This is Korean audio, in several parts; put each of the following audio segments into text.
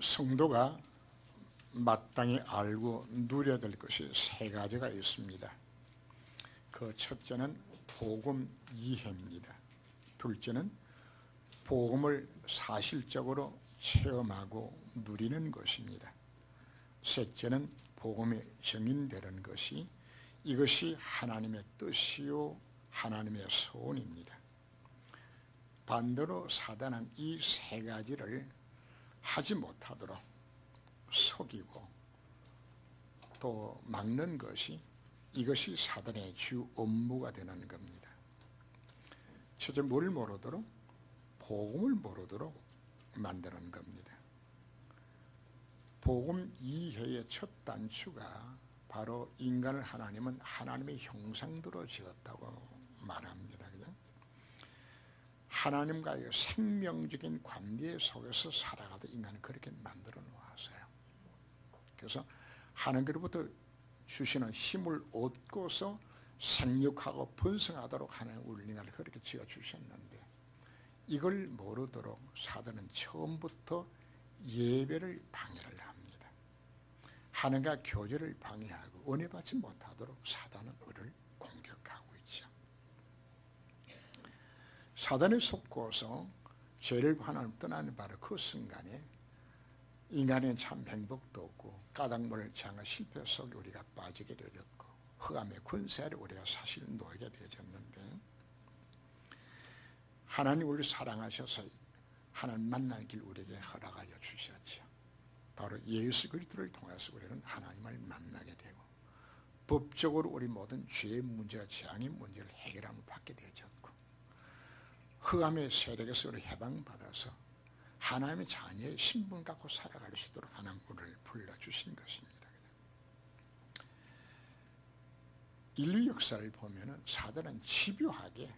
성도가 마땅히 알고 누려야 될 것이 세 가지가 있습니다. 그 첫째는 복음 이해입니다. 둘째는 복음을 사실적으로 체험하고 누리는 것입니다. 셋째는 복음이 증인되는 것이 이것이 하나님의 뜻이요 하나님의 소원입니다. 반대로 사단은 이 세 가지를 하지 못하도록 속이고 또 막는 것이 이것이 사단의 주 업무가 되는 겁니다. 첫째, 뭘 모르도록? 복음을 모르도록 만드는 겁니다. 복음 이해의 첫 단추가 바로 인간을 하나님은 하나님의 형상대로 지었다고 말합니다. 하나님과의 생명적인 관계 속에서 살아가도 인간은 그렇게 만들어 놓았어요. 그래서 하나님께로부터 주시는 힘을 얻고서 생육하고 번성하도록 하나님 우리 인간을 그렇게 지어 주셨는데 이걸 모르도록 사단은 처음부터 예배를 방해를 합니다. 하나님과 교제를 방해하고 은혜 받지 못하도록 사단은 우리를 공격하고 있죠. 사단에 속고서 죄를 하나님 떠나는 바로 그 순간에 인간은 참 행복도 없고 까닭물을 향한 실패 속에 우리가 빠지게 되었고 흑암의 권세를 우리가 사실 놓이게 되었는데 하나님 우리를 사랑하셔서 하나님 만날 길 우리에게 허락하여 주셨죠. 바로 예수 그리스도를 통해서 우리는 하나님을 만나게 되고 법적으로 우리 모든 죄의 문제와 재앙의 문제를 해결함을 받게 되었고 흑암의 세력에서 우리 해방받아서 하나님의 자녀의 신분 갖고 살아갈 수 있도록 하나님 우리를 불러주신 것입니다. 인류 역사를 보면 사단은 집요하게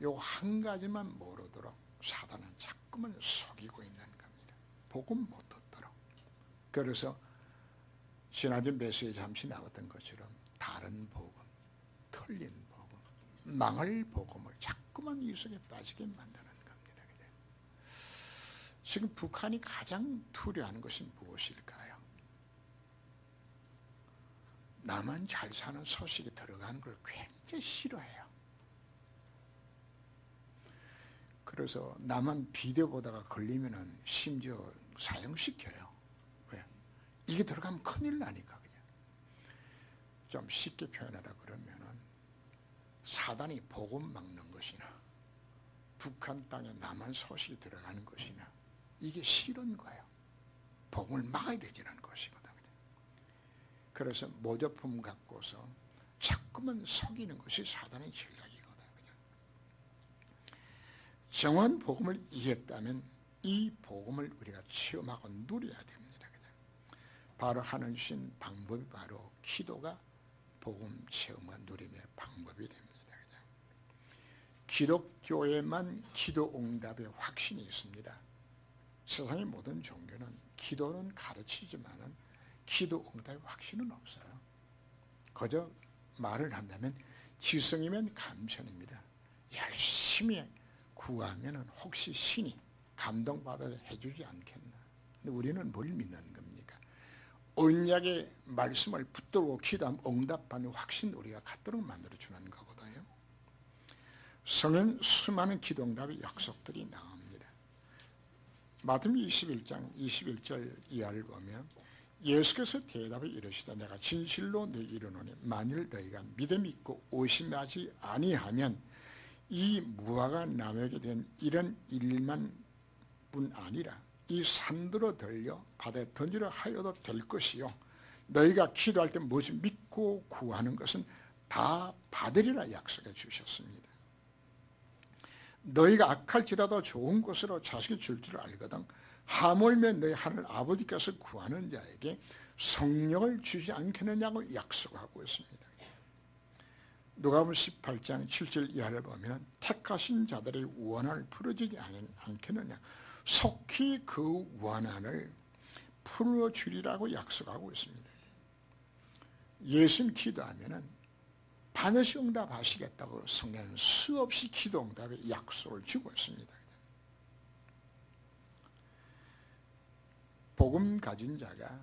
요 한 가지만 모르도록 사단은 자꾸만 속이고 있는 겁니다. 복음 못 듣도록. 그래서 지난주 메시지에 잠시 나왔던 것처럼 다른 복음, 틀린 복음, 망할 복음을 자꾸만 이 속에 빠지게 만드는 겁니다. 지금 북한이 가장 두려워하는 것이 무엇일까요? 나만 잘 사는 소식이 들어가는 걸 굉장히 싫어해요. 그래서 나만 비디오 보다가 걸리면은 심지어 사형시켜요. 왜? 이게 들어가면 큰일 나니까 그냥. 좀 쉽게 표현하라 그러면은 사단이 복음 막는 것이나 북한 땅에 남한 소식이 들어가는 것이나 이게 싫은 거예요. 복음을 막아야 되는 것이거든. 그래서 모조품 갖고서 자꾸만 속이는 것이 사단의 전략이거든. 정확한 복음을 이해했다면 이 복음을 우리가 체험하고 누려야 됩니다. 바로 하나님 주신 방법이 바로 기도가 복음 체험과 누림의 방법이 됩니다. 기독교에만 기도 응답의 확신이 있습니다. 세상의 모든 종교는 기도는 가르치지만은 기도 응답의 확신은 없어요. 그저 말을 한다면 지성이면 감천입니다. 열심히 구하면은 혹시 신이 감동받아서 해주지 않겠나. 근데 우리는 뭘 믿는 겁니까? 언약의 말씀을 붙들고 기도하면 응답받는 확신 우리가 갖도록 만들어주는 거거든요. 성경 수많은 기도 응답의 약속들이 나옵니다. 마태복음 21장 21절 이하를 보면 예수께서 대답을 이르시되 내가 진실로 너희에게 이르노니 만일 너희가 믿음이 있고 의심하지 아니하면 이 무화과 나무에게 된 이런 일만 뿐 아니라 이 산들어 들려 바다에 던지려 하여도 될 것이요 너희가 기도할 때 무엇을 믿고 구하는 것은 다 받으리라 약속해 주셨습니다. 너희가 악할지라도 좋은 것으로 자식이 줄 줄 알거든 하물며 너희 하늘 아버지께서 구하는 자에게 성령을 주지 않겠느냐고 약속하고 있습니다. 누가복음 18장 7절 이하를 보면 택하신 자들의 원한을 풀어주지 않겠느냐 속히 그 원한을 풀어주리라고 약속하고 있습니다. 예수님 기도하면은 반드시 응답하시겠다고 성경은 수없이 기도 응답의 약속을 주고 있습니다. 복음 가진 자가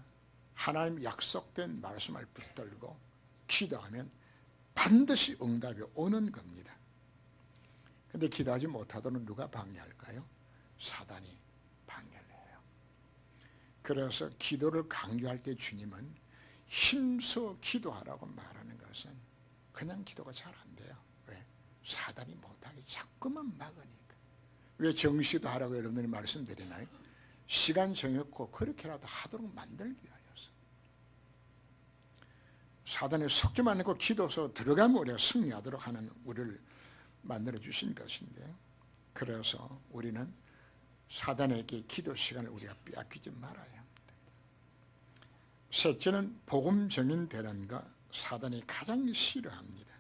하나님 약속된 말씀을 붙들고 기도하면 반드시 응답이 오는 겁니다. 근데 기도하지 못하도록 누가 방해할까요? 사단이 방해를 해요. 그래서 기도를 강조할 때 주님은 힘써 기도하라고 말하는 것은 그냥 기도가 잘 안 돼요. 왜? 사단이 못하게 자꾸만 막으니까. 왜 정시도 하라고 여러분들이 말씀드리나요? 시간 정했고 그렇게라도 하도록 만들기 위하여서. 사단의 속지만 않고 기도서 들어가면 우리가 승리하도록 하는 우리를 만들어 주신 것인데, 그래서 우리는 사단에게 기도 시간을 우리가 빼앗기지 말아야 합니다. 셋째는 복음 증인되는 것, 사단이 가장 싫어합니다.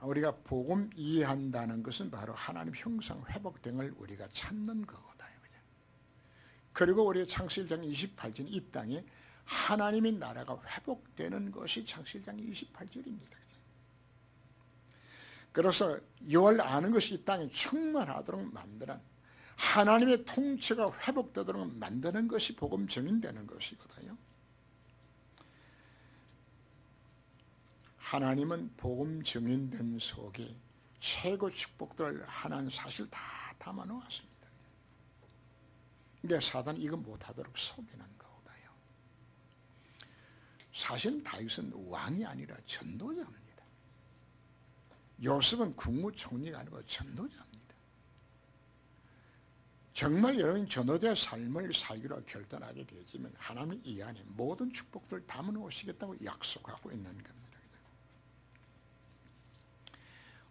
우리가 복음 이해한다는 것은 바로 하나님 형상 회복됨을 우리가 찾는 거거든요. 그리고 우리 창세기 1장 28절 이 땅에 하나님의 나라가 회복되는 것이 창세기 1장 28절입니다. 그래서 여호와를 아는 것이 이 땅에 충만하도록 만드는, 하나님의 통치가 회복되도록 만드는 것이 복음 증인되는 것이거든요. 하나님은 복음 증인된 속에 최고 축복들을 하나는 사실 다 담아 놓았습니다. 근데 사단이 이거 못하도록 속이는 거거든요. 사실 다윗은 왕이 아니라 전도자입니다. 요셉은 국무총리가 아니고 전도자입니다. 정말 여러분 전도자의 삶을 살기로 결단하게 되지만 하나님은 이 안에 모든 축복들을 담아 놓으시겠다고 약속하고 있는 겁니다.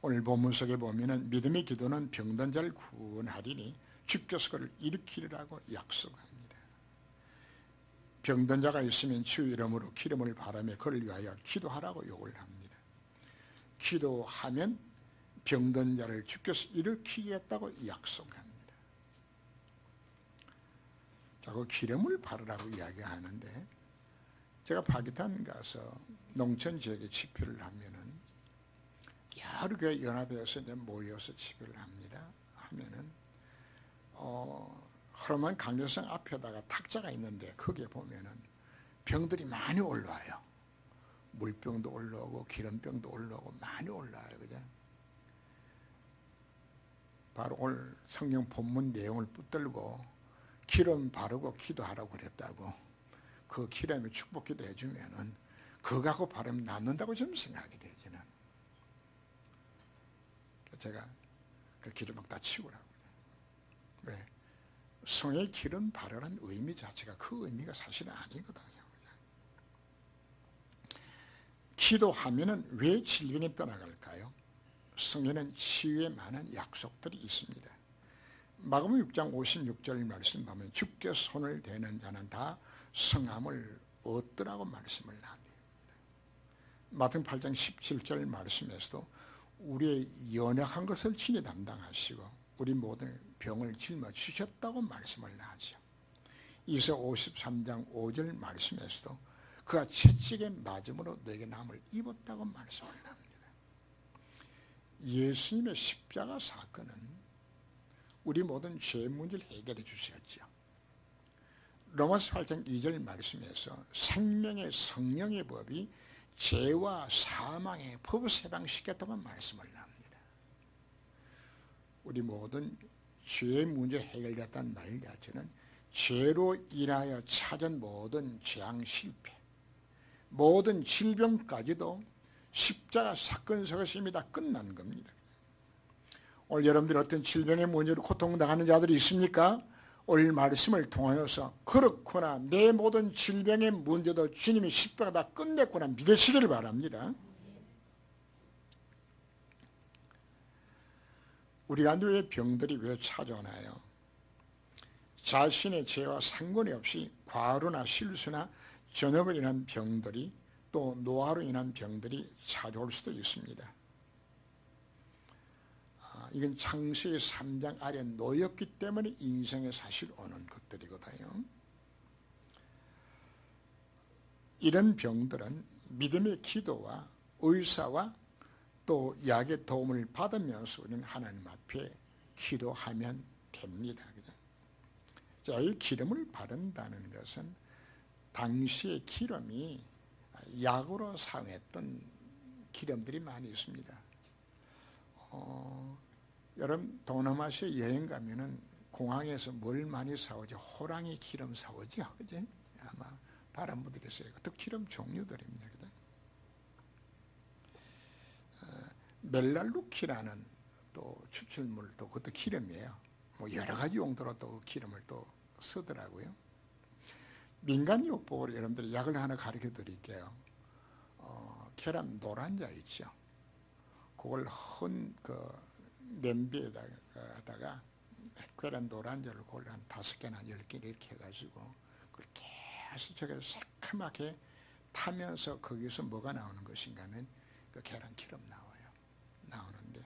오늘 본문 속에 보면은 믿음의 기도는 병든 자를 구원하리니 주께서 그를 일으키리라고 약속합니다. 병든 자가 있으면 주 이름으로 기름을 바라며 그를 위하여 기도하라고 요구를 합니다. 기도하면 병든 자를 주께서 일으키겠다고 약속합니다. 자, 그 기름을 바르라고 이야기하는데, 제가 파키스탄 가서 농촌 지역에 집회를 하면은 여러 교회 연합에서 모여서 집회를 합니다. 하면은 허름한 강조성 앞에다가 탁자가 있는데 거기에 보면은 병들이 많이 올라와요. 물병도 올라오고 기름병도 올라오고 많이 올라와요. 그죠? 바로 오늘 성경 본문 내용을 붙들고 기름 바르고 기도하라고 그랬다고, 그 기름에 축복 기도해 주면은 그거 갖고 바르면 낫는다고 저는 생각이 되지는. 제가 그 기름 막 다 치우라고. 왜? 성의 기름 바르는 의미 자체가 그 의미가 사실은 아니거든요. 기도하면은 왜 질병이 떠나갈까요? 성경에는 치유에 많은 약속들이 있습니다. 마가복음 6장 56절 말씀 보면 주께 손을 대는 자는 다 성함을 얻더라고 말씀을 합니다. 마태복음 8장 17절 말씀에서도 우리의 연약한 것을 친히 담당하시고 우리 모든 병을 짊어지셨다고 말씀을 하죠. 이사 53장 5절 말씀에서도 그가 채찍에 맞음으로 너에게 남을 입었다고 말씀을 합니다. 예수님의 십자가 사건은 우리 모든 죄 문제를 해결해 주셨죠. 로마서 8장 2절 말씀에서 생명의 성령의 법이 죄와 사망의 법을 해방시켰다고 말씀을 합니다. 우리 모든 죄의 문제 해결됐다는 말 자체는 죄로 인하여 찾은 모든 재앙 실패, 모든 질병까지도 십자가 사건 속에서 이미 다 끝난 겁니다. 오늘 여러분들 어떤 질병의 문제로 고통당하는 자들이 있습니까? 오늘 말씀을 통하여서 그렇구나, 내 모든 질병의 문제도 주님이 십자가 다 끝냈구나 믿으시기를 바랍니다. 우리 안에 병들이 왜 찾아오나요? 자신의 죄와 상관이 없이 과로나 실수나 전염으로 인한 병들이, 또 노화로 인한 병들이 찾아올 수도 있습니다. 이건 창세기 3장 아래 놓였기 때문에 인생에 사실 오는 것들이거든요. 이런 병들은 믿음의 기도와 의사와 또 약의 도움을 받으면서 우리는 하나님 앞에 기도하면 됩니다. 자, 이 기름을 바른다는 것은 당시의 기름이 약으로 사용했던 기름들이 많이 있습니다. 여러분 동남아시아 여행 가면은 공항에서 뭘 많이 사오죠? 호랑이 기름 사오죠, 그지? 아마 바람 분들이었어요. 또 기름 종류들입니다. 멜랄루키라는 또 추출물도 그것도 기름이에요. 뭐 여러 가지 용도로 또 기름을 또 쓰더라고요. 민간요법으로 여러분들이 약을 하나 가르쳐 드릴게요. 계란 노란자 있죠. 그걸 냄비에다가 계란 노란자를 그걸 한 5개나 10개 이렇게 해가지고 그걸 계속 저게 새카맣게 타면서 거기서 뭐가 나오는 것인가 하면 그 계란 기름 나오는데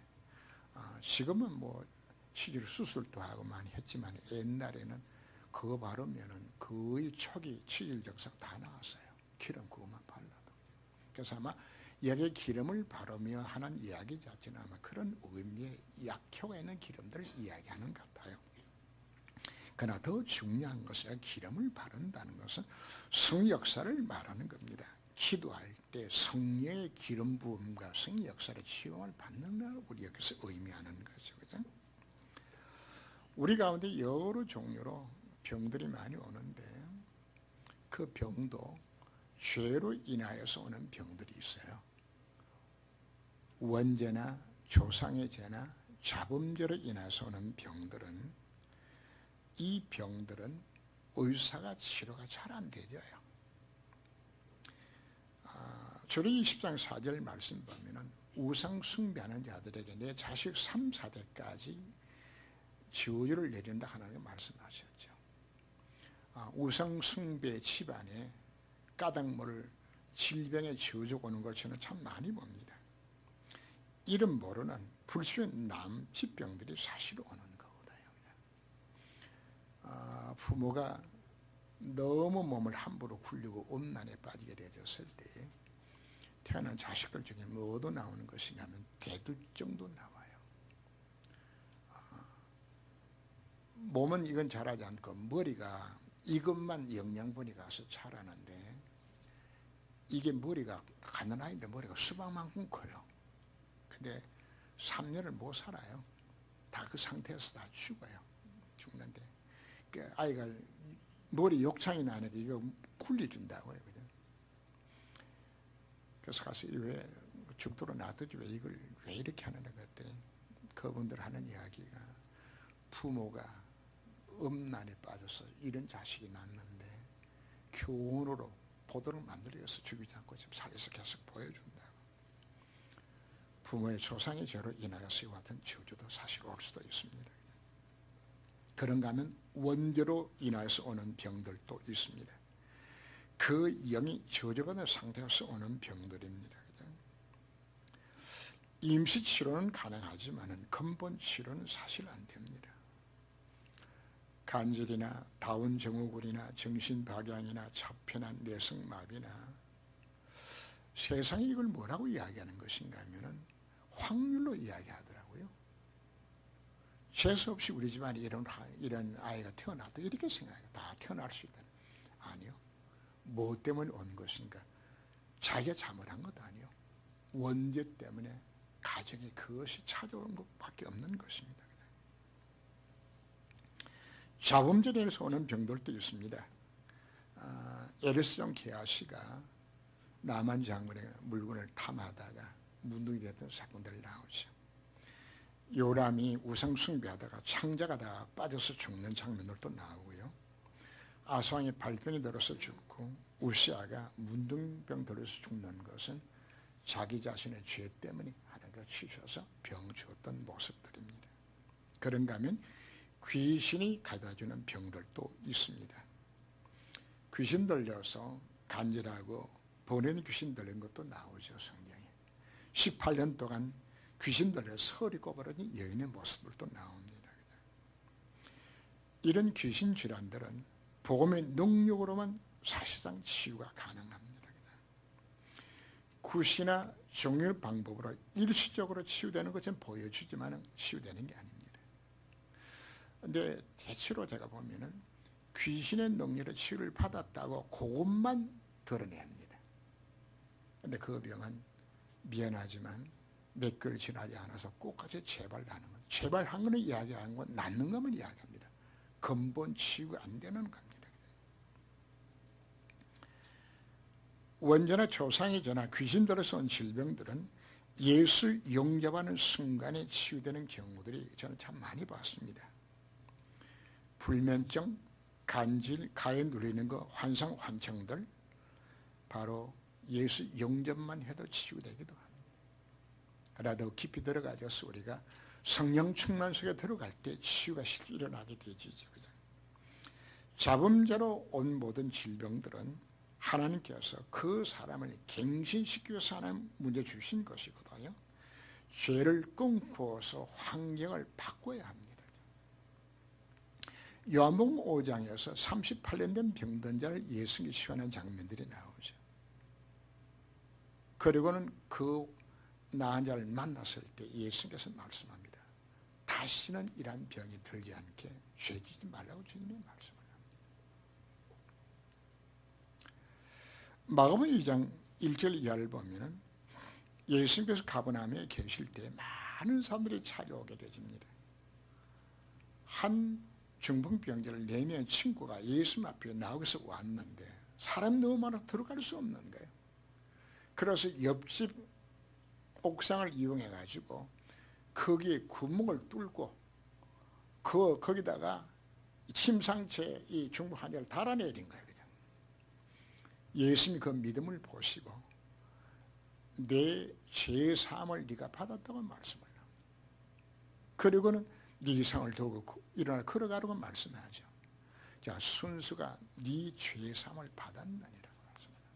지금은 뭐 실제로 수술도 하고 많이 했지만 옛날에는 그거 바르면은 거의 초기 치질 적석 다 나왔어요. 기름 그것만 발라도. 그래서 아마 여기에 기름을 바르며 하는 이야기 자체는 아마 그런 의미의 약효가 있는 기름들을 이야기하는 것 같아요. 그러나 더 중요한 것은 기름을 바른다는 것은 성 역사를 말하는 겁니다. 기도할 때 성령의 기름 부음과 성 역사의 치유를 받는 걸 우리 여기서 의미하는 거죠. 그죠? 우리 가운데 여러 종류로 병들이 많이 오는데 그 병도 죄로 인하여서 오는 병들이 있어요. 원죄나 조상의 죄나 자범죄로 인해서 오는 병들은 이 병들은 의사가 치료가 잘 안 되져요. 주리 20장 4절 말씀 보면은 우상 숭배하는 자들에게 내 자식 3, 4대까지 저주를 내린다 하나님 말씀하셨죠. 우상 숭배 집안에 까닭모를 질병의 저주가 오는 것처럼 참 많이 봅니다. 이름 모르는 불치의 남집병들이 사실 오는 거거든요. 부모가 너무 몸을 함부로 굴리고 음란에 빠지게 되었을 때 태어난 자식들 중에 뭐도 나오는 것이냐 하면 대두증도 나와요. 몸은 이건 자라지 않고 머리가 이것만 영양분이 가서 자라는데 이게 머리가 가난한데 머리가 수박만큼 커요. 근데 3년을 못 살아요. 다 그 상태에서 다 죽어요. 죽는데 그 아이가 머리 욕창이 나는데 이거 굴려준다고요. 그죠? 그래서 가서 왜 죽도록 놔두지 왜 이걸 왜 이렇게 하느냐 그랬더니 그분들 하는 이야기가 부모가 음란에 빠져서 이런 자식이 낳는데 교훈으로 보도록 만들어서 죽이지 않고 지금 살에서 계속 보여준다고. 부모의 조상의 죄로 인하여서 이와 같은 저주도 사실 올 수도 있습니다. 그런가 하면 원죄로 인하여서 오는 병들도 있습니다. 그 영이 저주받은 상태에서 오는 병들입니다. 임시 치료는 가능하지만 근본 치료는 사실 안 됩니다. 간질이나 다운 증후군이나 정신박양이나 차편한 내성마비나 세상이 이걸 뭐라고 이야기하는 것인가 하면 확률로 이야기하더라고요. 재수 없이 우리 집안에 이런 아이가 태어나도 이렇게 생각해요. 다 태어날 수 있다. 아니요. 뭐 때문에 온 것인가? 자기가 잘못한 것도 아니요. 원죄 때문에 가정에 그것이 찾아오는 것밖에 없는 것입니다. 자범죄로 인해서 오는 병들도 있습니다. 에르스종 게하시가 나만 장군의 물건을 탐하다가 문둥이 됐던 사건들 나오죠. 요람이 우상 숭배하다가 창자가다가 빠져서 죽는 장면들도 나오고요. 아상이 발병이 들어서 죽고 우시아가 문둥병 들어서 죽는 것은 자기 자신의 죄 때문에 하나님과 치셔서 병 주었던 모습들입니다. 그런가 하면 귀신이 가져다주는 병들도 있습니다. 귀신 들려서 간질하고 보내는 귀신 들린 것도 나오죠. 성경에 18년 동안 귀신 들려서 서리 꼽아버린 여인의 모습들도 나옵니다. 이런 귀신 질환들은 복음의 능력으로만 사실상 치유가 가능합니다. 굿이나 종류 방법으로 일시적으로 치유되는 것은 보여주지만 치유되는 게 아닙니다. 근데 대체로 제가 보면은 귀신의 능력으로 치유를 받았다고 그것만 드러냅니다. 그런데 그 병은 미안하지만 몇 개월 지나지 않아서 꼭까지 재발하는 것. 재발한 거는 이야기하는 건 낫는 것만 이야기합니다. 근본 치유가 안 되는 겁니다. 원죄나 조상의 죄나 귀신들에서 온 질병들은 예수 영접하는 순간에 치유되는 경우들이 저는 참 많이 봤습니다. 불면증, 간질, 가에 눌리는 거, 환상, 환청들 바로 예수 영접만 해도 치유되기도 합니다. 그러나 더 깊이 들어가져서 우리가 성령 충만 속에 들어갈 때 치유가 실제 일어나게 되지. 잡음자로 온 모든 질병들은 하나님께서 그 사람을 갱신시키기 위해서 하나님 문제 주신 것이거든요. 죄를 끊고서 환경을 바꿔야 합니다. 요한복음 5장에서 38년 된 병든 자를 예수님이 시원한 장면들이 나오죠. 그리고는 그 나은 자를 만났을 때 예수님께서 말씀합니다. 다시는 이런 병이 들지 않게 죄지지 말라고 주님이 말씀을 합니다. 마가복음 2장 1절 이하를 보면 예수님께서 가버나움에 계실 때 많은 사람들이 찾아오게 되집니다. 한 중풍병자를 4명의 친구가 예수님 앞에 나오고서 왔는데 사람이 너무 많아서 들어갈 수 없는 거예요. 그래서 옆집 옥상을 이용해 가지고 거기에 구멍을 뚫고 거기다가 침상체 이 중풍 환자를 달아내린 거예요. 예수님이 그 믿음을 보시고 내 죄 사함을 네가 받았다고 말씀을 합니다. 그리고는 네 이상을 두고 일어나 걸어가라고 말씀하죠. 자, 순수가 네 죄 사함을 받았느니라고 말씀합니다.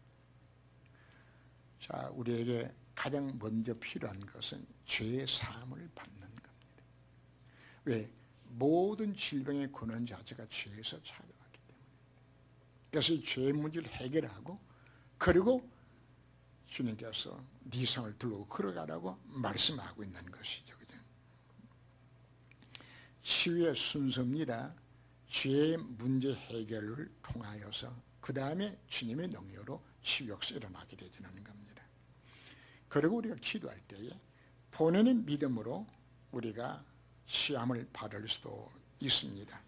자, 우리에게 가장 먼저 필요한 것은 죄 사함을 받는 겁니다. 왜? 모든 질병의 근원 자체가 죄에서 찾아왔기 때문에. 그래서 이 죄 문제를 해결하고 그리고 주님께서 네 상을 들고 걸어가라고 말씀하고 있는 것이죠. 그죠? 치유의 순서입니다. 죄의 문제 해결을 통하여서 그 다음에 주님의 능력으로 치유 역사 일어나게 되는 겁니다. 그리고 우리가 기도할 때에 본인의 믿음으로 우리가 시험을 받을 수도 있습니다.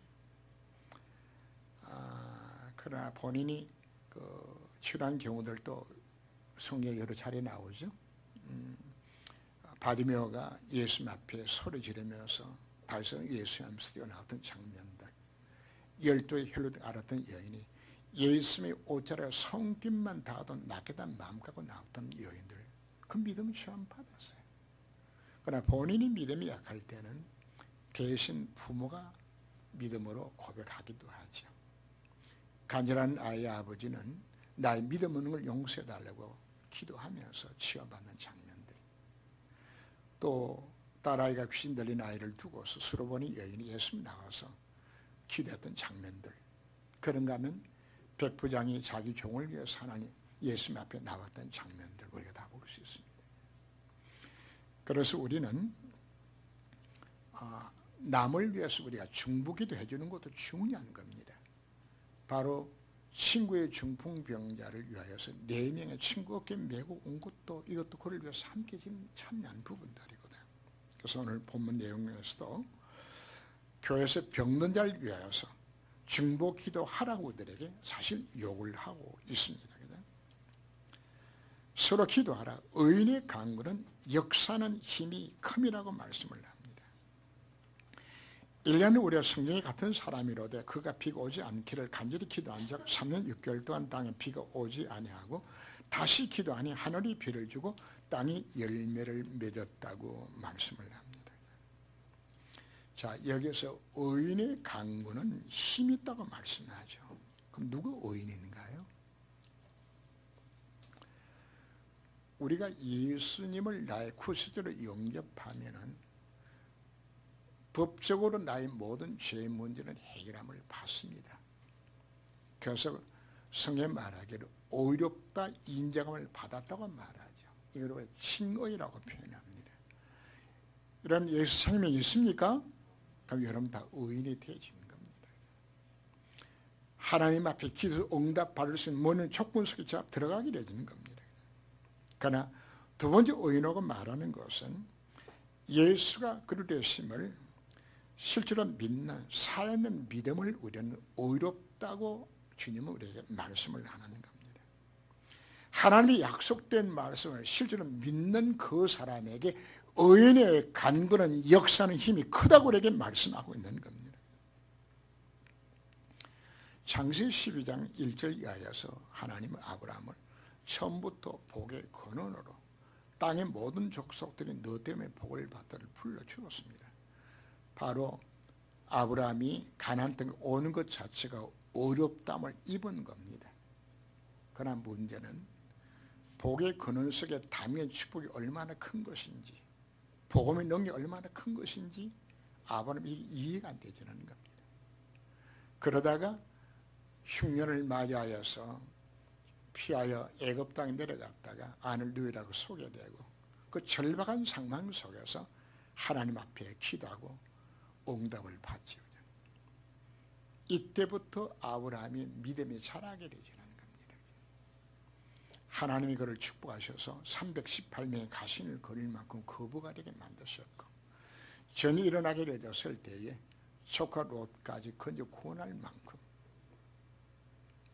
그러나 본인이 치유한 경우들도 성경에 여러 차례 나오죠. 바디메오가 예수님 앞에 소리 지르면서 다시 예수 하면서 뛰어나왔던 장면들, 12의 혈루를 앓았던 여인이 예수님의 옷자락에 손길만 닿아도 낫겠다는 마음 갖고 나왔던 여인들, 그 믿음을 시험 받았어요. 그러나 본인이 믿음이 약할 때는 대신 부모가 믿음으로 고백하기도 하죠. 간절한 아이의 아버지는 나의 믿음 없는 걸 용서해달라고 기도하면서 치유받는 장면들, 또 딸아이가 귀신 들린 아이를 두고서 수로 보니 여인이 예수님 나와서 기도했던 장면들, 그런가 하면 백부장이 자기 종을 위해서 하나님 예수님 앞에 나왔던 장면들 우리가 다 볼 수 있습니다. 그래서 우리는 남을 위해서 우리가 중보기도 해주는 것도 중요한 겁니다. 바로 친구의 중풍병자를 위하여서 4명의 친구 어깨 메고 온 것도 이것도 그를 위해서 함께 지금 참여한 부분들이거든요. 그래서 오늘 본문 내용에서도 교회에서 병든 자를 위하여서 중보 기도하라고들에게 사실 욕을 하고 있습니다. 서로 기도하라. 의인의 강구는 역사는 힘이 큼이라고 말씀을 합니다. 1년을 우리가 성경이 같은 사람이로되 그가 비가 오지 않기를 간절히 기도한 적 3년 6개월 동안 땅에 비가 오지 아니하고 다시 기도하니 하늘이 비를 주고 땅이 열매를 맺었다고 말씀을 합니다. 자, 여기서 의인의 강구는 힘이 있다고 말씀하죠. 그럼 누구 의인인가요? 우리가 예수님을 나의 구세주로 영접하면은 법적으로 나의 모든 죄 문제는 해결함을 받습니다. 그래서 성경에 말하기를 의롭다 인정함을 받았다고 말하죠. 이걸 칭의라고 표현합니다. 여러분 예수님이 있습니까? 그럼 여러분 다 의인이 되어지는 겁니다. 하나님 앞에 기도 응답 받을 수 있는 모든 조건 속에 들어가게 되는 겁니다. 그러나 두 번째 의인이라고 말하는 것은 예수가 그를 되심을 실제로 믿는 살아있는 믿음을 우리는 의롭다고 주님은 우리에게 말씀을 하는 겁니다. 하나님이 약속된 말씀을 실제로 믿는 그 사람에게 의인의 간구는 역사는 힘이 크다고 우리에게 말씀하고 있는 겁니다. 창세기 12장 1절 이하에서 하나님은 아브라함을 처음부터 복의 근원으로 땅의 모든 족속들이 너 때문에 복을 받도록 불러주었습니다. 바로 아브라함이 가나안 땅에 오는 것 자체가 어렵담을 입은 겁니다. 그러나 문제는 복의 근원 속에 담긴 축복이 얼마나 큰 것인지, 복음의 능력이 얼마나 큰 것인지 아브라함이 이해가 안 되지는 겁니다. 그러다가 흉년을 맞이하여서 피하여 애굽 땅에 내려갔다가 아들 누이라고 소개되고 그 절박한 상황 속에서 하나님 앞에 기도하고 응답을 받지요. 이때부터 아브라함이 믿음이 자라게 되지는 겁니다. 하나님이 그를 축복하셔서 318명의 가신을 거릴 만큼 거부가 되게 만드셨고 전이 일어나게 되었을 때에 조카 롯까지 건져 구원할 만큼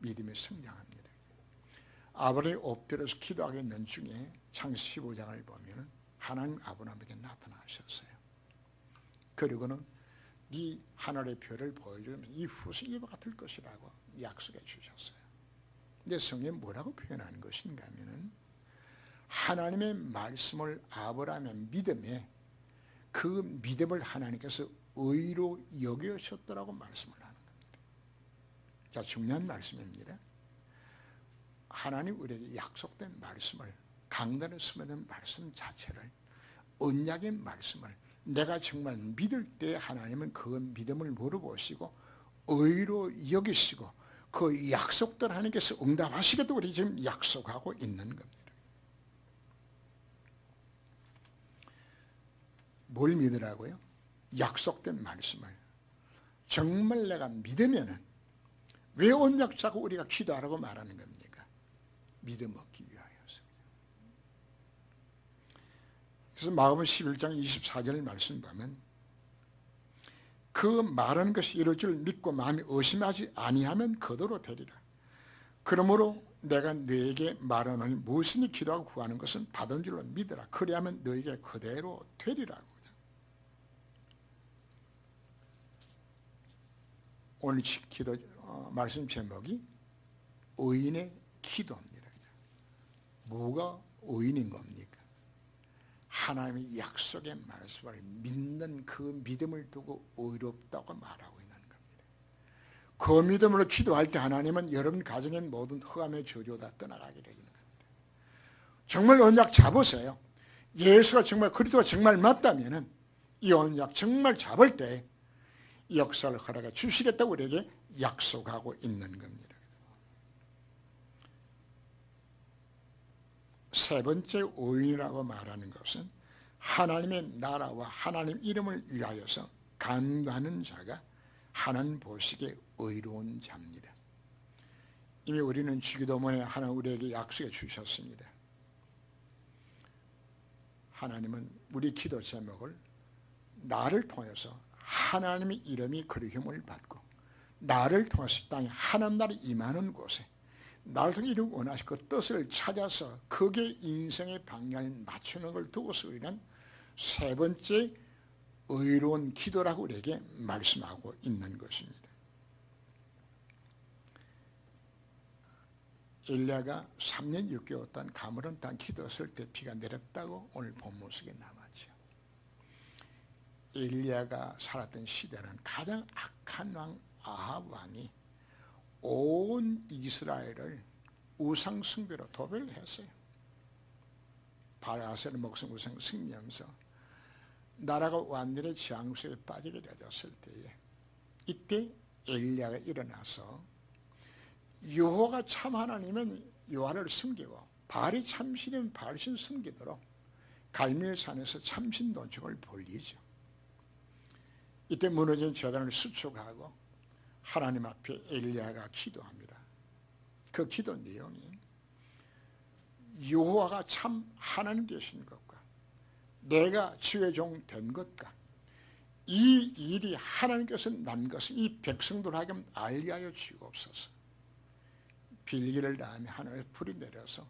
믿음이 성장합니다. 아브라함이 엎드려서 기도하고 있는 중에 창세기 15장을 보면 하나님 아브라함에게 나타나셨어요. 그리고는 네 하늘의 별을 보여주면서 이 후손이 이와 같을 것이라고 약속해 주셨어요. 근데 성경이 뭐라고 표현하는 것인가 하면은 하나님의 말씀을 아브라함의 믿음에 그 믿음을 하나님께서 의로 여기셨더라고 말씀을 하는 겁니다. 자, 중요한 말씀입니다. 하나님 우리에게 약속된 말씀을 강단에 서는 말씀 자체를 언약의 말씀을 내가 정말 믿을 때 하나님은 그 믿음을 물어보시고 의로 여기시고 그 약속들 하나님께서 응답하시겠다고 우리 지금 약속하고 있는 겁니다. 뭘 믿으라고요? 약속된 말씀을 정말 내가 믿으면은 왜 언약 잡고 우리가 기도하라고 말하는 겁니까? 믿음 얻기 위하여서. 그래서 마가복음 11장 24절 말씀 보면 그 말하는 것이 이룰 줄 믿고 마음이 의심하지 아니하면 그대로 되리라. 그러므로 내가 너에게 말하노니 무엇이니 기도하고 구하는 것은 받은 줄로 믿으라. 그리하면 너에게 그대로 되리라고. 오늘 기도 말씀 제목이 의인의 기도입니다. 뭐가 의인인 겁니까? 하나님의 약속의 말씀을 믿는 그 믿음을 두고 의롭다고 말하고 있는 겁니다. 그 믿음으로 기도할 때 하나님은 여러분 가정의 모든 흑암의 저주 다 떠나가게 되는 겁니다. 정말 언약 잡으세요. 예수가 정말 그리스도가 정말 맞다면은 이 언약 정말 잡을 때 역사를 허락해 주시겠다고 우리에게 약속하고 있는 겁니다. 세 번째 의인이라고 말하는 것은 하나님의 나라와 하나님 이름을 위하여서 간구하는 자가 하나님 보시기에 의로운 자입니다. 이미 우리는 주기도문에 하나님 우리에게 약속해 주셨습니다. 하나님은 우리 기도 제목을 나를 통해서 하나님의 이름이 그리움을 받고 나를 통해서 땅에 하나님 나라에 임하는 곳에 나를 통해 이루기 원하시고 그 뜻을 찾아서 그게 인생의 방향을 맞추는 걸 두고서 우리는 세 번째 의로운 기도라고 우리에게 말씀하고 있는 것입니다. 엘리야가 3년 6개월 동안 가물은 땅 기도했을 때 비가 내렸다고 오늘 본문 속에 남았죠. 엘리야가 살았던 시대는 가장 악한 왕 아합 왕이 온 이스라엘을 우상 숭배로 도배를 했어요. 바알아세라 목성 우상 숭배하면서 나라가 완전히 재앙 속에 빠지게 되었을 때에 이때 엘리야가 일어나서 여호와가 참 하나님은 여호와를 섬기고 바알이 참신이면 바알신 섬기도록 갈멜산에서 참신 도적을 벌리죠. 이때 무너진 제단을 수축하고 하나님 앞에 엘리야가 기도합니다. 그 기도 내용이 여호와가 참 하나님 되신 것과 내가 주의 종 된 것과 이 일이 하나님께서 난 것을 이 백성들 하여금 알게 하여 주옵소서. 빌기를 다하며 하늘에 불이 내려서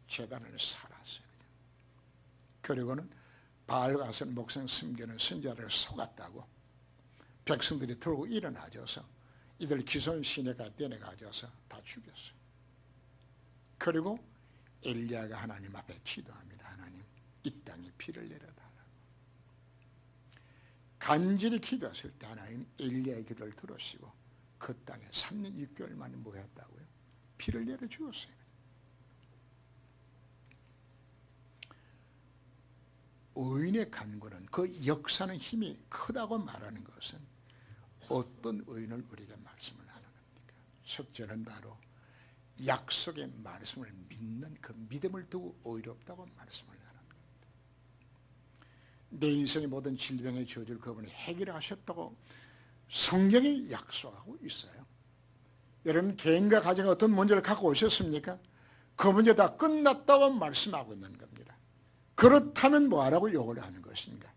제단을 살았어요. 그리고는 바알 가서 목성 숨기는 선자를 속았다고 백성들이 들고 일어나줘서 이들 기손 시내가 떼내가져서 다 죽였어요. 그리고 엘리야가 하나님 앞에 기도합니다. 하나님, 이 땅에 비를 내려달라고. 간절히 기도했을 때 하나님 엘리야의 기도를 들으시고 그 땅에 3년 6개월 만에 뭐 했다고요? 비를 내려주었어요. 의인의 간구는 그 역사는 힘이 크다고 말하는 것은 어떤 의인을 우리에게 말씀을 하는 겁니까? 첫째는 바로 약속의 말씀을 믿는 그 믿음을 두고 의롭다고 말씀을 하는 겁니다. 내 인생의 모든 질병의 저주를 그분이 해결하셨다고 성경이 약속하고 있어요. 여러분 개인과 가정에 어떤 문제를 갖고 오셨습니까? 그 문제 다 끝났다고 말씀하고 있는 겁니다. 그렇다면 뭐하라고 요구를 하는 것인가?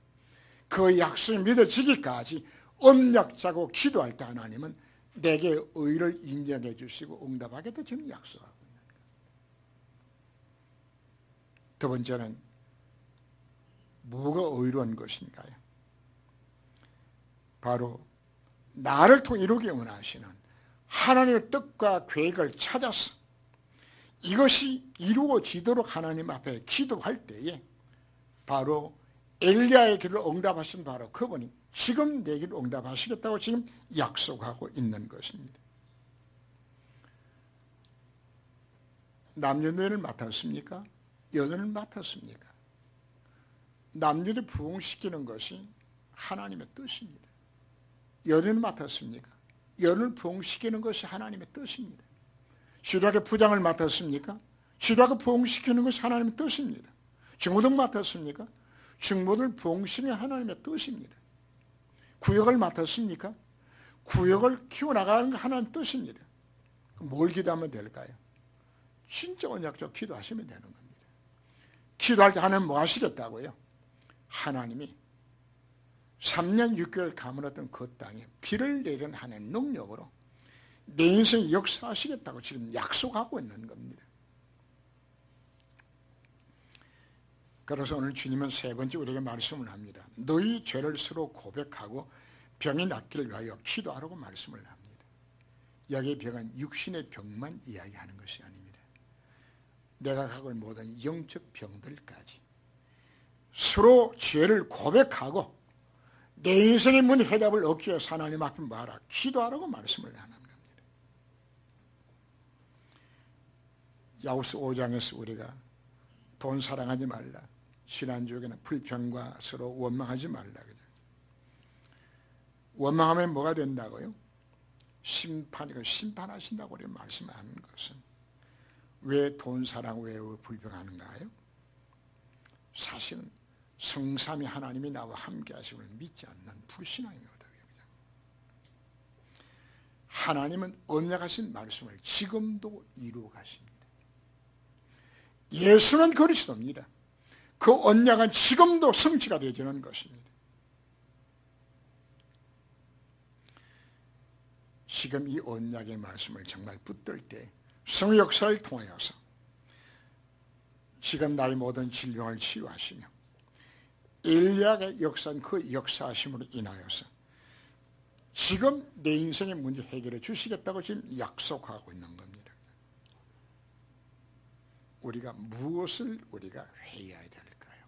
그 약속이 믿어지기까지 언약자고 기도할 때 하나님은 내게 의를 인정해 주시고 응답하겠다 지금 약속하고 있는 겁니다. 두 번째는 뭐가 의로운 것인가요? 바로 나를 통해 이루기 원하시는 하나님의 뜻과 계획을 찾아서 이것이 이루어지도록 하나님 앞에 기도할 때에 바로 엘리야의 기도를 응답하신 바로 그분이 지금 내 기도를 응답하시겠다고 지금 약속하고 있는 것입니다. 남녀노예를 맡았습니까? 여자를 맡았습니까? 남녀를 부흥시키는 것이 하나님의 뜻입니다. 여자를 맡았습니까? 여자를 부흥시키는 것이 하나님의 뜻입니다. 주력의 부장을 맡았습니까? 주력을 부흥시키는 것이 하나님의 뜻입니다. 중고등 맡았습니까? 중고등을 부흥시키는 하나님의 뜻입니다. 구역을 맡았습니까? 구역을 키워나가는 게 하나님의 뜻입니다. 뭘 기도하면 될까요? 진짜 언약적 기도하시면 되는 겁니다. 기도할 때 하나님 뭐 하시겠다고요? 하나님이 3년 6개월 가물었던 그 땅에 비를 내리는 하나님의 능력으로 내 인생 역사하시겠다고 지금 약속하고 있는 겁니다. 그래서 오늘 주님은 세 번째 우리에게 말씀을 합니다. 너희 죄를 서로 고백하고 병이 낫기를 위하여 기도하라고 말씀을 합니다. 여기의 병은 육신의 병만 이야기하는 것이 아닙니다. 내가 갖고 있는 모든 영적 병들까지 서로 죄를 고백하고 내 인생의 문의 해답을 얻기 위해서 하나님 앞에 말하라. 기도하라고 말씀을 하는 겁니다. 야고보서 5장에서 우리가 돈 사랑하지 말라. 지난주에는 불평과 서로 원망하지 말라. 원망하면 뭐가 된다고요? 심판하신다고 우리 말씀하는 것은 왜 돈 사랑, 왜 불평하는가요? 사실은 성삼위 하나님이 나와 함께 하심을 믿지 않는 불신앙이거든요. 하나님은 언약하신 말씀을 지금도 이루어 가십니다. 예수는 그리스도입니다. 그 언약은 지금도 성취가 되지는 것입니다. 지금 이 언약의 말씀을 정말 붙들 때 성의 역사를 통하여서 지금 나의 모든 질병을 치유하시며 엘리야의 역사는 그 역사하심으로 인하여서 지금 내 인생의 문제 해결해 주시겠다고 지금 약속하고 있는 겁니다. 우리가 무엇을 우리가 회개해야 될까요?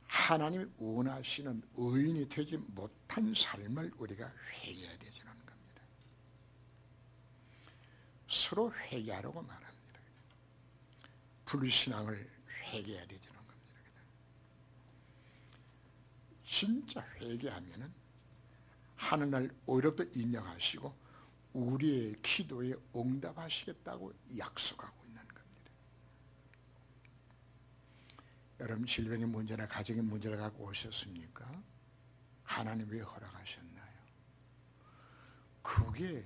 하나님이 원하시는 의인이 되지 못한 삶을 우리가 회개해야 되지는 겁니다. 서로 회개하라고 말합니다. 불신앙을 회개해야 되지는 겁니다. 진짜 회개하면은 하늘날 어렵도 인정하시고 우리의 기도에 응답하시겠다고 약속하고 있는 겁니다. 여러분 질병의 문제나 가정의 문제를 갖고 오셨습니까? 하나님 왜 허락하셨나요? 그게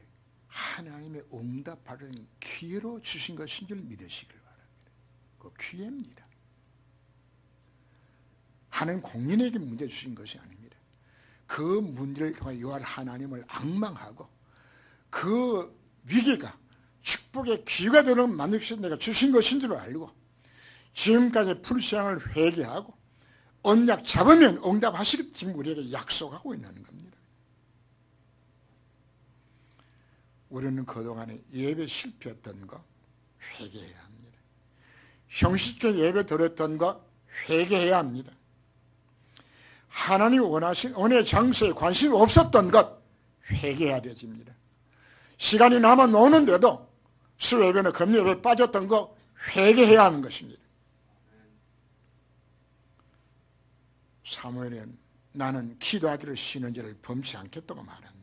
하나님의 응답하는 기회로 주신 것인 줄 믿으시길 바랍니다. 그 기회입니다. 하나님 공인에게 문제 주신 것이 아닙니다. 그 문제를 통해 요할 하나님을 앙망하고 그 위기가 축복의 기회가 되도록 만드셔서 내가 주신 것인 줄 알고 지금까지 불신앙을 회개하고 언약 잡으면 응답하시겠다 지금 우리에게 약속하고 있는 겁니다. 우리는 그동안에 예배 실패했던 거 회개해야 합니다. 형식적 예배 드렸던 거 회개해야 합니다. 하나님이 원하신 은혜 장소에 관심이 없었던 것 회개해야 되집니다. 시간이 남아 노는데도 수예배나 금요예배에 빠졌던 거 회개해야 하는 것입니다. 사무엘은 나는 기도하기를 쉬는 죄를 범치 않겠다고 말합니다.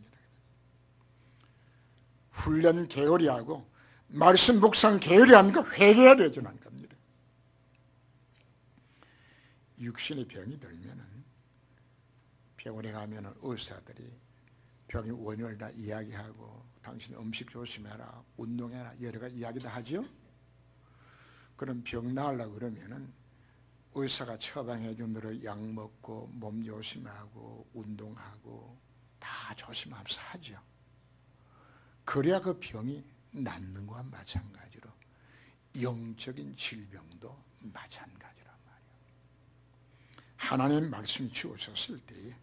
훈련 게으리하고 말씀 묵상 게으리한 거 회개해야 되는 겁니다. 육신의 병이 들면은 병원에 가면은 의사들이 병의 원인을 다 이야기하고 당신 음식 조심해라, 운동해라 여러 가지 이야기 다 하죠. 그럼 병 나으려고 그러면은 의사가 처방해 준 대로 약 먹고 몸 조심하고 운동하고 다 조심하면서 하죠. 그래야 그 병이 낫는 것과 마찬가지로 영적인 질병도 마찬가지란 말이에요. 하나님의 말씀이 주어졌을 때에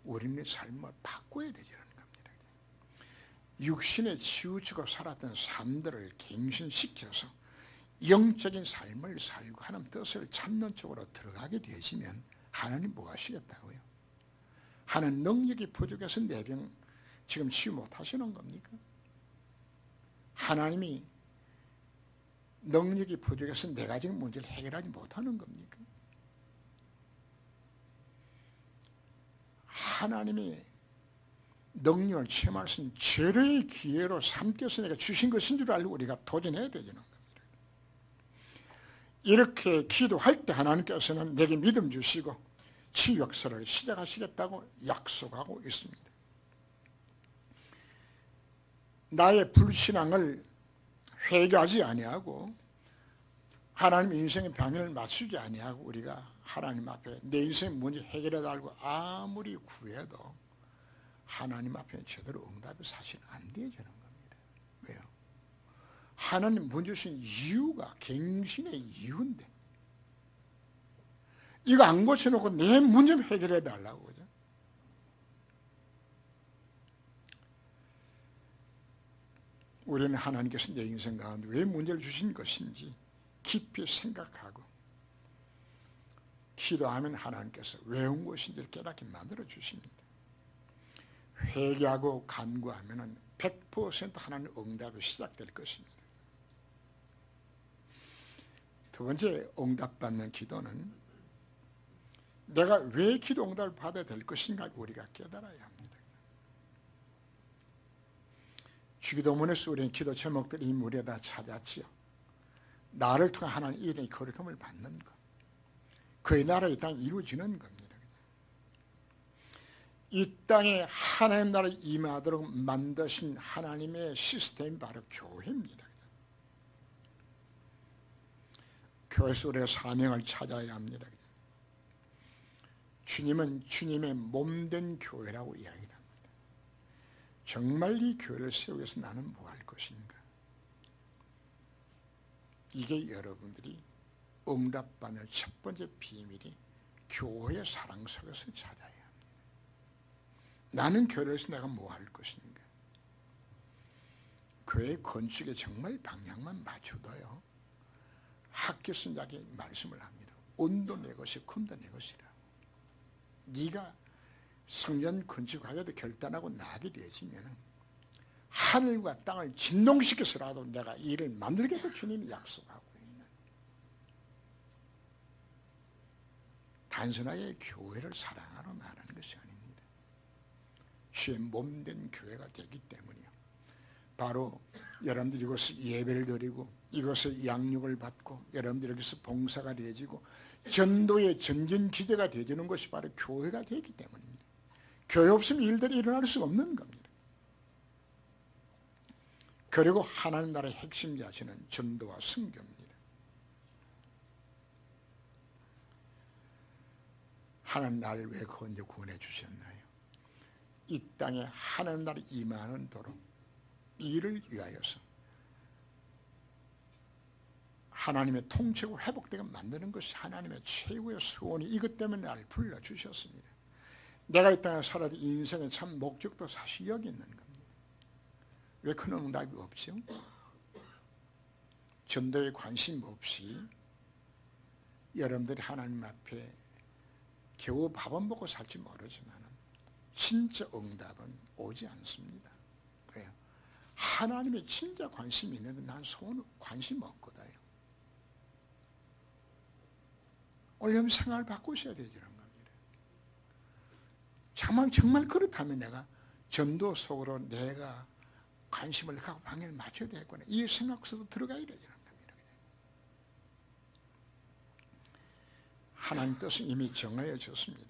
우리의 삶을 바꿔야 되는 겁니다. 육신에 치우치고 살았던 삶들을 갱신시켜서 영적인 삶을 살고 하나님 뜻을 찾는 쪽으로 들어가게 되시면 하나님 뭐 하시겠다고요? 하나님 능력이 부족해서 내 병 지금 치유 못하시는 겁니까? 하나님이 능력이 부족해서 내가 지금 문제를 해결하지 못하는 겁니까? 하나님이 능력을 체험할 수 있는 죄의 기회로 삼켜서 내가 주신 것인 줄 알고 우리가 도전해야 되는 겁니다. 이렇게 기도할 때 하나님께서는 내게 믿음 주시고 치유 역사를 시작하시겠다고 약속하고 있습니다. 나의 불신앙을 회개하지 아니하고 하나님 인생의 방향을 맞추지 아니하고 우리가 하나님 앞에 내 인생의 문제 해결해 달라고 아무리 구해도 하나님 앞에 제대로 응답이 사실 안 되어지는 겁니다. 왜요? 하나님 문제 주신 이유가 갱신의 이유인데 이거 안 고쳐놓고 내 문제 해결해 달라고 그죠? 우리는 하나님께서 내 인생 가운데 왜 문제를 주신 것인지 깊이 생각하고 기도하면 하나님께서 왜 온 것인지를 깨닫게 만들어 주십니다. 회개하고 간구하면 100% 하나님 응답이 시작될 것입니다. 두 번째 응답받는 기도는 내가 왜 기도 응답을 받아야 될 것인가 우리가 깨달아야 합니다. 주기도문에서 우리는 기도 제목들이 이 무리에 다 찾았지요. 나를 통해 하나님 일의 거룩함을 받는 것, 그의 나라의 땅이 이루어지는 겁니다. 이 땅에 하나님 나라에 임하도록 만드신 하나님의 시스템이 바로 교회입니다. 교회에서 우리가 사명을 찾아야 합니다. 주님은 주님의 몸된 교회라고 이야기합니다. 정말 이 교회를 세우기 위해서 나는 뭐 할 것인가? 이게 여러분들이 응답받는 첫 번째 비밀이 교회의 사랑 속에서 찾아야 합니다. 나는 교회에서 내가 뭐 할 것인가? 교회 건축에 정말 방향만 맞춰도요. 학교 선자에게 말씀을 합니다. 온도 내 것이 금도 내 것이라. 네가 성전 건축하려도 결단하고 나게 되어지면 하늘과 땅을 진동시켜서라도 내가 이 일을 만들겠다 주님이 약속하고 있는 단순하게 교회를 사랑하러 말하는 것이 아닙니다. 주의 몸된 교회가 되기 때문이요. 바로 여러분들이 이곳에 예배를 드리고 이곳에 양육을 받고 여러분들이 여기서 봉사가 되어지고 전도의 전진기대가 되어지는 것이 바로 교회가 되기 때문입니다. 교회 없으면 일들이 일어날 수 없는 겁니다. 그리고 하나님 나라의 핵심 자체는 전도와 선교입니다. 하나님 나를 왜 언제 구원해 주셨나요? 이 땅에 하나님 나라 임하는 도로 이를 위하여서 하나님의 통치가 회복되게 만드는 것이 하나님의 최고의 소원이 이것 때문에 나를 불러주셨습니다. 내가 이 땅에 살아도 인생의 참 목적도 사실 여기 있는 겁니다. 왜 그런 응답이 없죠? 전도에 관심 없이 여러분들이 하나님 앞에 겨우 밥은 먹고 살지 모르지만 진짜 응답은 오지 않습니다. 왜요? 하나님의 진짜 관심이 있는데 난 소원 관심 없거든요. 오늘 생활을 바꾸셔야 되는 겁니다. 정말 그렇다면 내가 전도 속으로 내가 관심을 갖고 방향을 맞춰야 되겠구나. 이 생각 속으로 들어가야 되는 겁니다. 하나님 뜻은 이미 정하여졌습니다.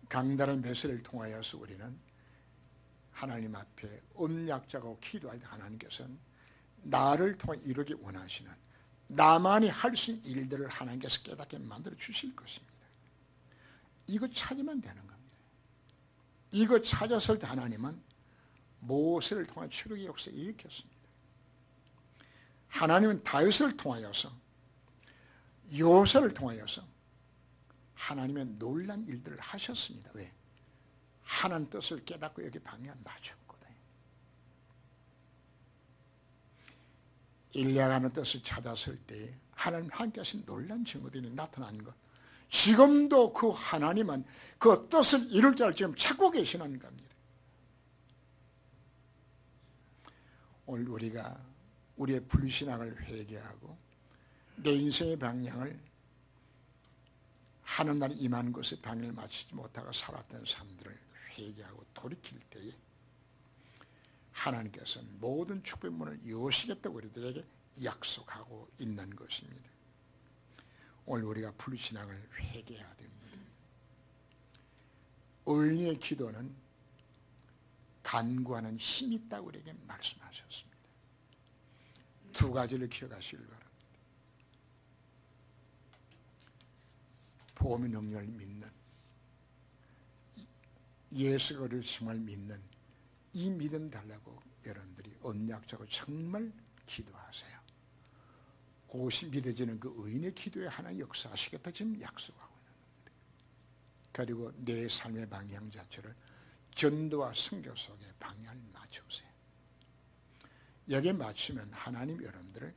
강다른 메시지를 통하여서 우리는 하나님 앞에 언약자고 기도할 때 하나님께서는 나를 통해 이루기 원하시는 나만이 할 수 있는 일들을 하나님께서 깨닫게 만들어 주실 것입니다. 이거 찾으면 되는 겁니다. 이거 찾았을 때 하나님은 모세를 통해 출애굽의 역사를 일으켰습니다. 하나님은 다윗을 통하여서 요새를 통하여서 하나님의 놀란 일들을 하셨습니다. 왜? 하나님 뜻을 깨닫고 여기 방향 맞췄거든요. 일리야가 뜻을 찾았을 때 하나님 함께 하신 놀란 증거들이 나타난 것, 지금도 그 하나님은 그 뜻을 이룰 자를 지금 찾고 계시는 겁니다. 오늘 우리가 우리의 불신앙을 회개하고 내 인생의 방향을 하는 날이 임하는 것에 방향을 맞추지 못하고 살았던 사람들을 회개하고 돌이킬 때에 하나님께서는 모든 축복의 문을 여시겠다고 우리들에게 약속하고 있는 것입니다. 오늘 우리가 불신앙을 회개해야 됩니다. 의인의 기도는 간구하는 힘이 있다고 우리에게 말씀하셨습니다. 두 가지를 기억하시길 바랍니다. 복음의 능력을 믿는, 예수가 우리를 정말 믿는 이 믿음 달라고 여러분들이 언약자고 정말 기도하세요. 그것이 믿어지는 그 의인의 기도에 하나님 역사하시겠다 지금 약속하고 있는 겁니다. 그리고 내 삶의 방향 자체를 전도와 선교 속에 방향을 맞추세요. 여기에 맞추면 하나님 여러분들을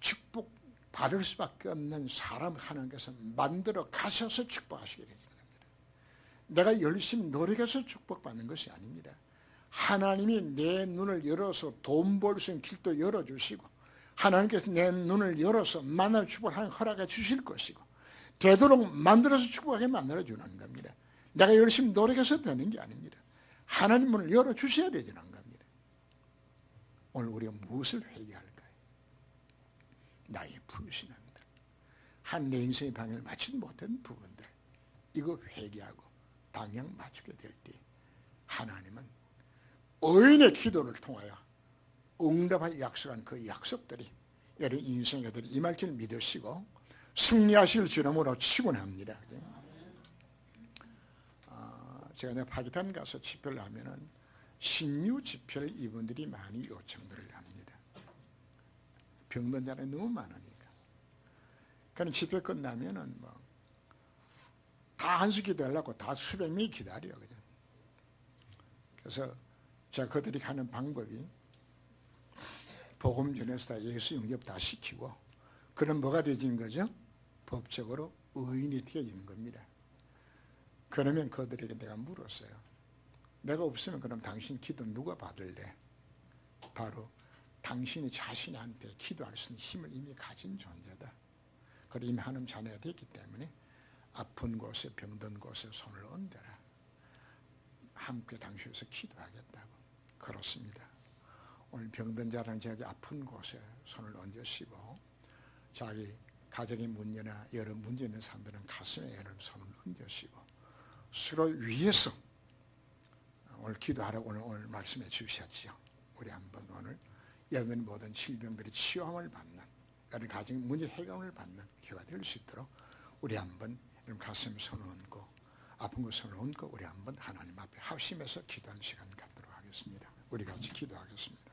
축복 받을 수밖에 없는 사람 하나님께서 만들어 가셔서 축복하시게 되는 겁니다. 내가 열심히 노력해서 축복받는 것이 아닙니다. 하나님이 내 눈을 열어서 돈 벌 수 있는 길도 열어주시고 하나님께서 내 눈을 열어서 만날 축복을 허락해 주실 것이고 되도록 만들어서 축복하게 만들어주는 겁니다. 내가 열심히 노력해서 되는 게 아닙니다. 하나님 문을 열어주셔야 되는 겁니다. 오늘 우리가 무엇을 회개할까요? 나의 불신앙들, 한 내 인생의 방향을 맞추지 못한 부분들, 이거 회개하고 방향 맞추게 될 때 하나님은 의인의 기도를 통하여 응답할 약속한 그 약속들이 여러분 인생에 임할 줄 믿으시고 승리하실 주름으로 축원합니다. 제가 내가 파키스탄 가서 집회를 하면은 신유 집회를 이분들이 많이 요청들을 합니다. 병든 자는 너무 많으니까. 그럼 집회 끝나면은 다 한수 기도하려고 다 수백 명이 기다려요. 그죠? 그래서 제가 그들이 하는 방법이 복음 전해서 다 예수 영접 다 시키고 그럼 뭐가 되어지는 거죠? 법적으로 의인이 되어지는 겁니다. 그러면 그들에게 내가 물었어요. 내가 없으면 그럼 당신 기도 누가 받을래? 바로 당신이 자신한테 기도할 수 있는 힘을 이미 가진 존재다. 그리고 이미 하나님 자녀가 됐기 때문에 아픈 곳에 병든 곳에 손을 얹어라. 함께 당신에서 기도하겠다고. 그렇습니다. 오늘 병든 자는 저기 아픈 곳에 손을 얹으시고 자기 가정의 문제나 여러 문제 있는 사람들은 가슴에 여러분 손을 얹으시고 서로 위해서 오늘 기도하라고 오늘 말씀해 주셨지요. 우리 한번 오늘 여러분 모든 질병들이 치유함을 받는, 여러분 가정 문제 해결을 받는 교회가 될 수 있도록 우리 한번 여러분 가슴에 손을 얹고 아픈 거 손을 얹고 우리 한번 하나님 앞에 합심해서 기도하는 시간 갖도록 하겠습니다. 우리 같이 기도하겠습니다.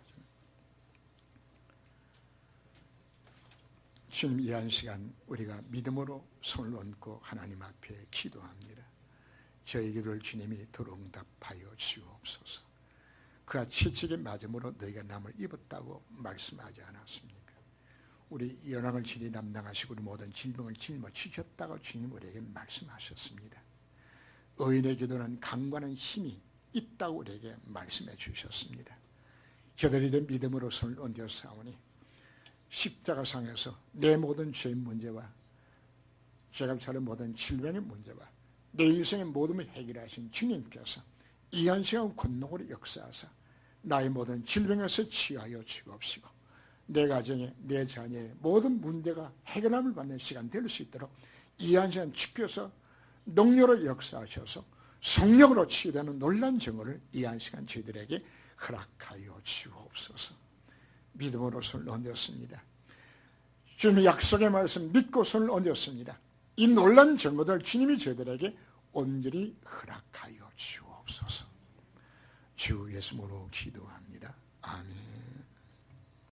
주님, 이 한 시간 우리가 믿음으로 손을 얹고 하나님 앞에 기도합니다. 저희 기도를 주님이 들응답하여 주옵소서. 그가 채찍에 맞음으로 너희가 남을 입었다고 말씀하지 않았습니까? 우리 연약을 진히 담당하시고 우리 모든 질병을 짊어지셨다고 주님 우리에게 말씀하셨습니다. 의인의 기도는 강건한 힘이 있다고 우리에게 말씀해 주셨습니다. 저들이 믿음으로 손을 얹어 싸우니 십자가상에서 내 모든 죄의 문제와 제가 차린 모든 질병의 문제와 내 인생의 모든 해결하신 주님께서 이 한 시간 권능으로 역사하사 나의 모든 질병에서 치유하여 주옵시고 내 가정에 내 자녀의 모든 문제가 해결함을 받는 시간 될 수 있도록 이 한 시간 주께서 능력으로 역사하셔서 성령으로 치유되는 놀라운 증거를 이 한 시간 저희들에게 허락하여 주옵소서. 믿음으로 손을 얹었습니다. 주님의 약속의 말씀 믿고 손을 얹었습니다. 이 놀라운 증거들 주님이 저희들에게 온전히 허락하여 주옵소서. 주 예수님으로 기도합니다. 아멘.